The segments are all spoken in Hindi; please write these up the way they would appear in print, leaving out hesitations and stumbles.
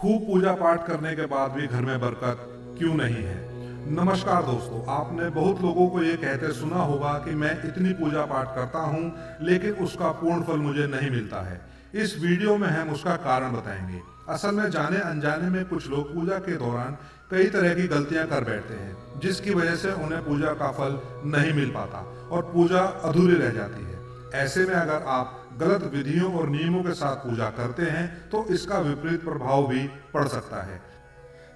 खूब पूजा पाठ करने के बाद भी घर में बरकत क्यों नहीं है। नमस्कार दोस्तों, आपने बहुत लोगों को ये कहते सुना होगा कि मैं इतनी पूजा पाठ करता हूँ लेकिन उसका पूर्ण फल मुझे नहीं मिलता है। इस वीडियो में हम उसका कारण बताएंगे। असल में जाने अनजाने में कुछ लोग पूजा के दौरान कई तरह की गलतियां कर बैठते हैं, जिसकी वजह से उन्हें पूजा का फल नहीं मिल पाता और पूजा अधूरी रह जाती है। ऐसे में अगर आप गलत विधियों और नियमों के साथ पूजा करते हैं तो इसका विपरीत प्रभाव भी पड़ सकता है।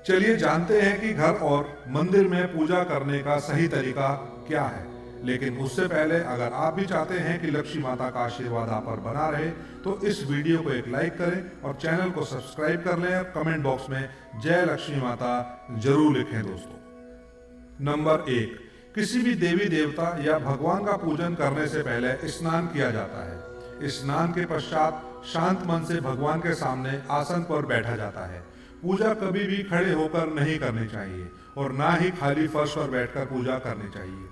चलिए जानते हैं कि घर और मंदिर में पूजा करने का सही तरीका क्या है। लेकिन उससे पहले अगर आप भी चाहते हैं कि लक्ष्मी माता का आशीर्वाद आप पर बना रहे तो इस वीडियो को एक लाइक करें और चैनल को सब्सक्राइब कर लें और कमेंट बॉक्स में जय लक्ष्मी माता जरूर लिखें दोस्तों। नंबर 1, किसी भी देवी देवता या भगवान का पूजन करने से पहले स्नान किया जाता है। स्नान के पश्चात शांत मन से भगवान के सामने आसन पर बैठा जाता है। पूजा कभी भी खड़े होकर नहीं करनी चाहिए और ना ही खाली फर्श पर बैठकर पूजा करनी चाहिए।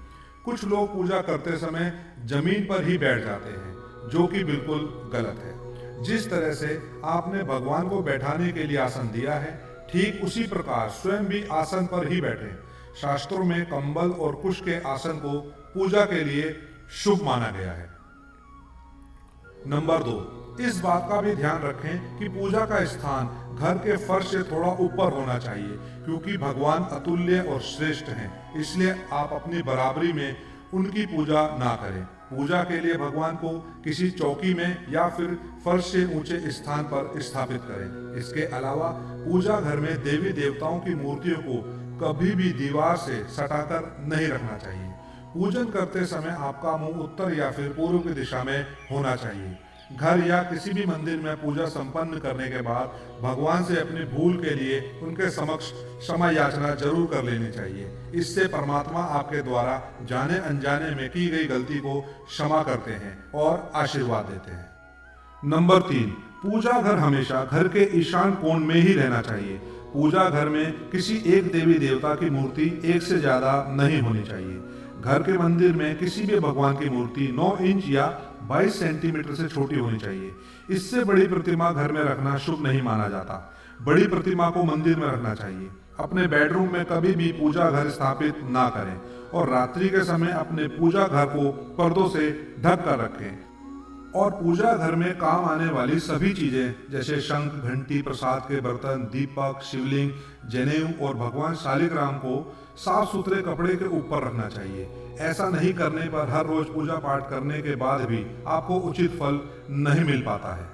कुछ लोग पूजा करते समय जमीन पर ही बैठ जाते हैं, जो कि बिल्कुल गलत है। जिस तरह से आपने भगवान को बैठाने के लिए आसन दिया है, ठीक उसी प्रकार स्वयं भी आसन पर ही बैठें। शास्त्रों में कंबल और कुश के आसन को पूजा के लिए शुभ माना गया है। नंबर 2, इस बात का भी ध्यान रखें कि पूजा का स्थान घर के फर्श से थोड़ा ऊपर होना चाहिए, क्योंकि भगवान अतुल्य और श्रेष्ठ हैं। इसलिए आप अपनी बराबरी में उनकी पूजा ना करें। पूजा के लिए भगवान को किसी चौकी में या फिर फर्श से ऊंचे स्थान पर स्थापित करें। इसके अलावा पूजा घर में देवी देवताओं की मूर्तियों को कभी भी दीवार से सटाकर नहीं रखना चाहिए। पूजन करते समय आपका मुंह उत्तर या फिर पूर्व की दिशा में होना चाहिए। घर या किसी भी मंदिर में पूजा संपन्न करने के बाद भगवान से अपनी भूल के लिए उनके समक्ष क्षमा याचना जरूर कर लेनी चाहिए। इससे परमात्मा आपके द्वारा जाने अनजाने में की गई गलती को क्षमा करते हैं और आशीर्वाद देते हैं। नंबर 3, पूजा घर हमेशा घर के ईशान कोण में ही रहना चाहिए। पूजा घर में किसी एक देवी देवता की मूर्ति एक से ज्यादा नहीं होनी चाहिए। घर के मंदिर में किसी भी भगवान की मूर्ति 9 इंच या 22 सेंटीमीटर से छोटी होनी चाहिए। इससे बड़ी प्रतिमा घर में रखना शुभ नहीं माना जाता। बड़ी प्रतिमा को मंदिर में रखना चाहिए। अपने बेडरूम में कभी भी पूजा घर स्थापित ना करें और रात्रि के समय अपने पूजा घर को पर्दों से ढक कर रखें। और पूजा घर में काम आने वाली सभी चीजें जैसे शंख, घंटी, प्रसाद के बर्तन, दीपक, शिवलिंग, जनेऊ और भगवान शालिग्राम को साफ सुथरे कपड़े के ऊपर रखना चाहिए। ऐसा नहीं करने पर हर रोज पूजा पाठ करने के बाद भी आपको उचित फल नहीं मिल पाता है।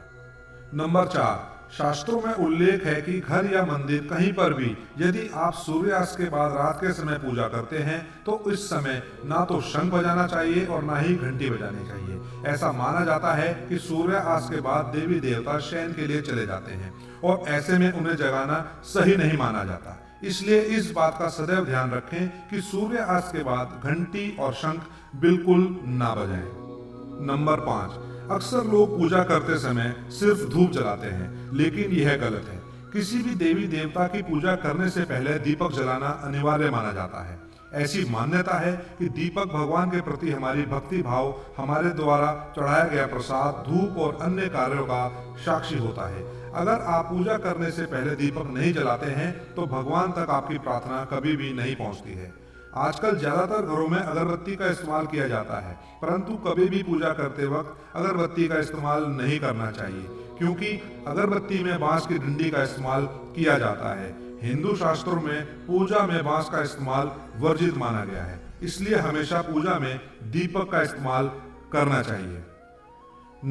नंबर 4, शास्त्रों में उल्लेख है कि घर या मंदिर कहीं पर भी यदि आप सूर्यास्त के बाद रात के समय पूजा करते हैं तो इस समय ना तो शंख बजाना चाहिए और ना ही घंटी बजानी चाहिए। ऐसा माना जाता है कि सूर्यास्त के बाद देवी देवता शयन के लिए चले जाते हैं और ऐसे में उन्हें जगाना सही नहीं माना जाता। इसलिए इस बात का सदैव ध्यान रखें कि सूर्यास्त के बाद घंटी और शंख बिल्कुल ना बजाएं। नंबर 5, अक्सर लोग पूजा करते समय सिर्फ धूप जलाते हैं, लेकिन यह गलत है। किसी भी देवी देवता की पूजा करने से पहले दीपक जलाना अनिवार्य माना जाता है। ऐसी मान्यता है कि दीपक भगवान के प्रति हमारी भक्ति भाव, हमारे द्वारा चढ़ाया गया प्रसाद, धूप और अन्य कार्यों का साक्षी होता है। अगर आप पूजा करने से पहले दीपक नहीं जलाते हैं तो भगवान तक आपकी प्रार्थना कभी भी नहीं पहुंचती है। आजकल ज्यादातर घरों में अगरबत्ती का इस्तेमाल किया जाता है, परंतु कभी भी पूजा करते वक्त अगरबत्ती का इस्तेमाल नहीं करना चाहिए, क्योंकि अगरबत्ती में बांस की डंडी का इस्तेमाल किया जाता है। हिंदू शास्त्रों में पूजा में बांस का इस्तेमाल वर्जित माना गया है, इसलिए हमेशा पूजा में दीपक का इस्तेमाल करना चाहिए।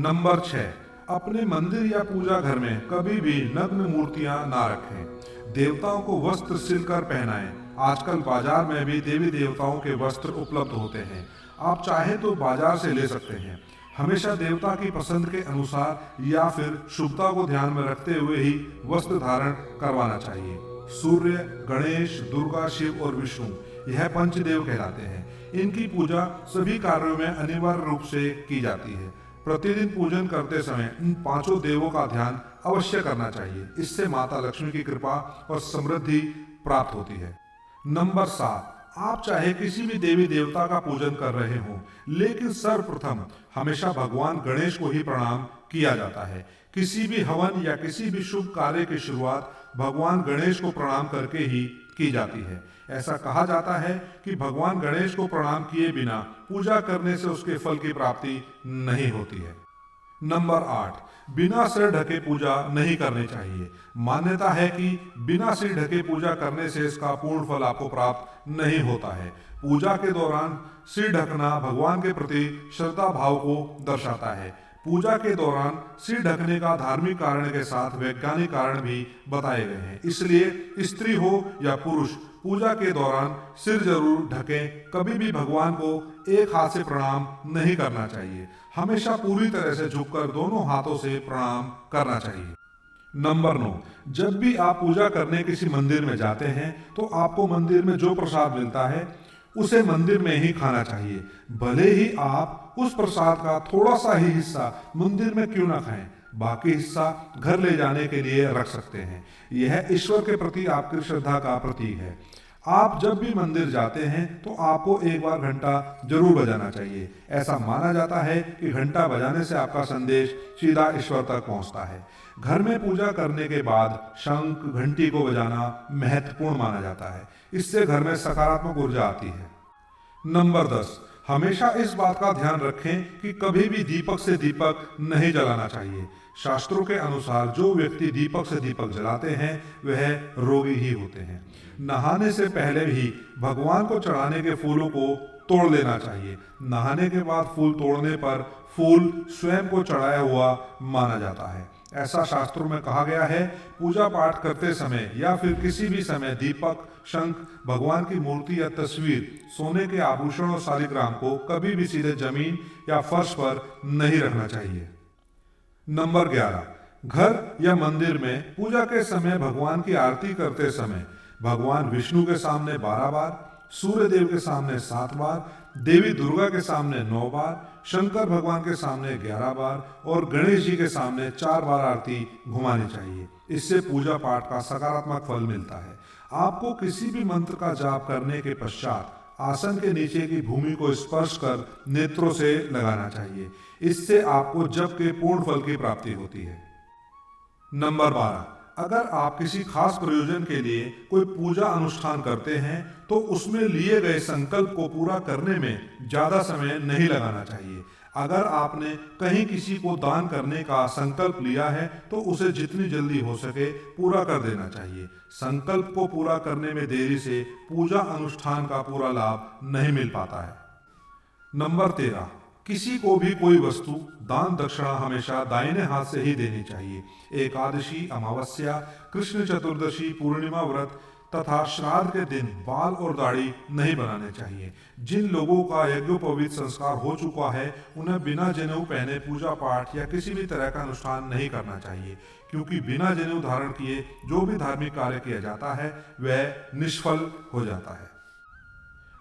नंबर 6, अपने मंदिर या पूजा घर में कभी भी नग्न मूर्तियां ना रखें। देवताओं को वस्त्र सिलकर पहनाएं। आजकल बाजार में भी देवी देवताओं के वस्त्र उपलब्ध होते हैं, आप चाहें तो बाजार से ले सकते हैं। हमेशा देवता की पसंद के अनुसार या फिर शुभता को ध्यान में रखते हुए ही वस्त्र धारण करवाना चाहिए। सूर्य, गणेश, दुर्गा, शिव और विष्णु यह पंचदेव कहलाते हैं। इनकी पूजा सभी कार्यों में अनिवार्य रूप से की जाती है। प्रतिदिन पूजन करते समय इन 5 देवों का ध्यान अवश्य करना चाहिए। इससे माता लक्ष्मी की कृपा और समृद्धि प्राप्त होती है। नंबर 7, आप चाहे किसी भी देवी देवता का पूजन कर रहे हो, लेकिन सर्वप्रथम हमेशा भगवान गणेश को ही प्रणाम किया जाता है। किसी भी हवन या किसी भी शुभ कार्य की शुरुआत भगवान गणेश को प्रणाम करके ही की जाती है। ऐसा कहा जाता है कि भगवान गणेश को प्रणाम किए बिना पूजा करने से उसके फल की प्राप्ति नहीं होती है। नंबर 8, बिना सिर ढके पूजा नहीं करनी चाहिए। मान्यता है कि बिना सिर ढके पूजा करने से इसका पूर्ण फल आपको प्राप्त नहीं होता है। पूजा के दौरान सिर ढकना भगवान के प्रति श्रद्धा भाव को दर्शाता है। पूजा के दौरान सिर ढकने का धार्मिक कारण के साथ वैज्ञानिक कारण भी बताए गए हैं। इसलिए स्त्री हो या पुरुष पूजा के दौरान सिर जरूर ढकें। कभी भी भगवान को एक हाथ से प्रणाम नहीं करना चाहिए। हमेशा पूरी तरह से झुककर दोनों हाथों से प्रणाम करना चाहिए। नंबर 9, जब भी आप पूजा करने किसी मंदिर में जाते हैं तो आपको मंदिर में जो प्रसाद मिलता है उसे मंदिर में ही खाना चाहिए। भले ही आप उस प्रसाद का थोड़ा सा ही हिस्सा मंदिर में क्यों ना खाएं, बाकी हिस्सा घर ले जाने के लिए रख सकते हैं। यह ईश्वर के प्रति आपकी श्रद्धा का प्रतीक है। आप जब भी मंदिर जाते हैं तो आपको एक बार घंटा जरूर बजाना चाहिए। ऐसा माना जाता है कि घंटा बजाने से आपका संदेश सीधा ईश्वर तक पहुंचता है। घर में पूजा करने के बाद शंख घंटी को बजाना महत्वपूर्ण माना जाता है। इससे घर में सकारात्मक ऊर्जा आती है। नंबर 10, हमेशा इस बात का ध्यान रखें कि कभी भी दीपक से दीपक नहीं जलाना चाहिए। शास्त्रों के अनुसार जो व्यक्ति दीपक से दीपक जलाते हैं वह रोगी ही होते हैं। नहाने से पहले ही भगवान को चढ़ाने के फूलों को तोड़ लेना चाहिए। नहाने के बाद फूल तोड़ने पर फूल स्वयं को चढ़ाया हुआ माना जाता है। ऐसा शास्त्रों में कहा गया है। पूजा पाठ करते समय या फिर किसी भी समय दीपक, शंख, भगवान की मूर्ति या तस्वीर, सोने के आभूषण और शालिग्राम को कभी भी सीधे जमीन या फर्श पर नहीं रखना चाहिए। नंबर 11, घर या मंदिर में पूजा के समय भगवान की आरती करते समय भगवान विष्णु के सामने 12 बार, सूर्य देव के सामने 7 बार, देवी दुर्गा के सामने 9 बार, शंकर भगवान के सामने 11 बार और गणेश जी के सामने 4 बार आरती घुमानी चाहिए। इससे पूजा पाठ का सकारात्मक फल मिलता है। आपको किसी भी मंत्र का जाप करने के पश्चात आसन के नीचे की भूमि को स्पर्श कर नेत्रों से लगाना चाहिए। इससे आपको जप के पूर्ण फल की प्राप्ति होती है। नंबर 12, अगर आप किसी खास प्रयोजन के लिए कोई पूजा अनुष्ठान करते हैं तो उसमें लिए गए संकल्प को पूरा करने में ज्यादा समय नहीं लगाना चाहिए। अगर आपने कहीं किसी को दान करने का संकल्प लिया है तो उसे जितनी जल्दी हो सके पूरा कर देना चाहिए। संकल्प को पूरा करने में देरी से पूजा अनुष्ठान का पूरा लाभ नहीं मिल पाता है। नंबर 13, किसी को भी कोई वस्तु दान दक्षिणा हमेशा दाहिने हाथ से ही देनी चाहिए। एकादशी, अमावस्या, कृष्ण चतुर्दशी, पूर्णिमा व्रत तथा श्राद्ध के दिन बाल और दाढ़ी नहीं बनाने चाहिए। जिन लोगों का यज्ञोपवीत संस्कार हो चुका है उन्हें बिना जनेऊ पहने पूजा पाठ या किसी भी तरह का अनुष्ठान नहीं करना चाहिए, क्योंकि बिना जनेऊ धारण किए जो भी धार्मिक कार्य किया जाता है वह निष्फल हो जाता है।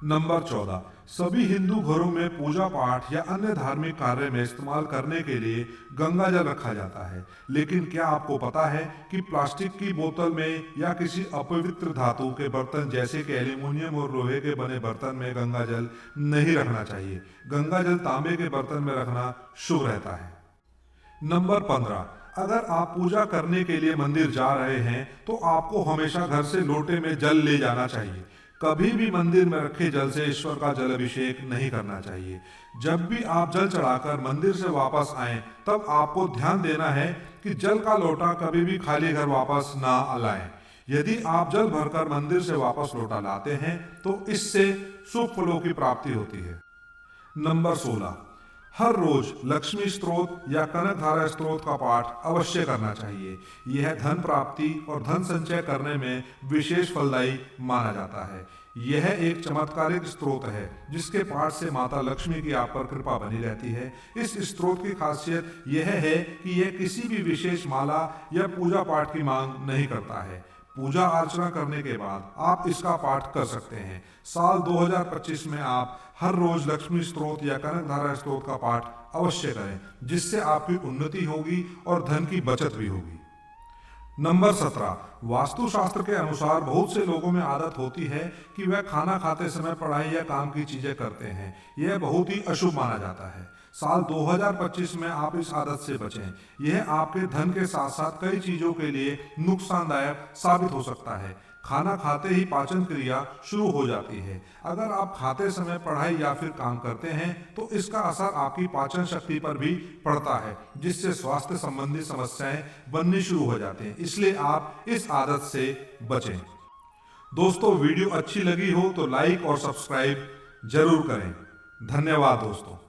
नंबर 14, सभी हिंदू घरों में पूजा पाठ या अन्य धार्मिक कार्य में इस्तेमाल करने के लिए गंगा जल रखा जाता है। लेकिन क्या आपको पता है कि प्लास्टिक की बोतल में या किसी अपवित्र धातु के बर्तन जैसे कि एल्यूमिनियम और लोहे के बने बर्तन में गंगा जल नहीं रखना चाहिए। गंगा जल तांबे के बर्तन में रखना शुभ रहता है। नंबर 15, अगर आप पूजा करने के लिए मंदिर जा रहे हैं तो आपको हमेशा घर से लोटे में जल ले जाना चाहिए। कभी भी मंदिर में रखे जल से ईश्वर का जल अभिषेक नहीं करना चाहिए। जब भी आप जल चढ़ाकर मंदिर से वापस आएं तब आपको ध्यान देना है कि जल का लोटा कभी भी खाली घर वापस ना लाएं। यदि आप जल भरकर मंदिर से वापस लोटा लाते हैं तो इससे शुभ फलों की प्राप्ति होती है। नंबर 16, हर रोज लक्ष्मी स्तोत्र या कनकधारा स्तोत्र का पाठ अवश्य करना चाहिए। यह धन प्राप्ति और धन संचय करने में विशेष फलदायी माना जाता है। यह एक चमत्कारिक स्तोत्र है जिसके पाठ से माता लक्ष्मी की आप पर कृपा बनी रहती है। इस स्तोत्र की खासियत यह है कि यह किसी भी विशेष माला या पूजा पाठ की मांग नहीं करता है। पूजा अर्चना करने के बाद आप इसका पाठ कर सकते हैं। साल 2025 में आप हर रोज लक्ष्मी स्तोत्र या कनकधारा स्तोत्र का पाठ अवश्य करें, जिससे आपकी उन्नति होगी और धन की बचत भी होगी। नंबर 17, वास्तुशास्त्र के अनुसार बहुत से लोगों में आदत होती है कि वह खाना खाते समय पढ़ाई या काम की चीजें करते हैं। यह बहुत ही अशुभ माना जाता है। साल 2025 में आप इस आदत से बचें। यह आपके धन के साथ साथ कई चीजों के लिए नुकसानदायक साबित हो सकता है। खाना खाते ही पाचन क्रिया शुरू हो जाती है। अगर आप खाते समय पढ़ाई या फिर काम करते हैं तो इसका असर आपकी पाचन शक्ति पर भी पड़ता है, जिससे स्वास्थ्य संबंधी समस्याएं बननी शुरू हो जाती हैं। इसलिए आप इस आदत से बचें। दोस्तों, वीडियो अच्छी लगी हो तो लाइक और सब्सक्राइब जरूर करें। धन्यवाद दोस्तों।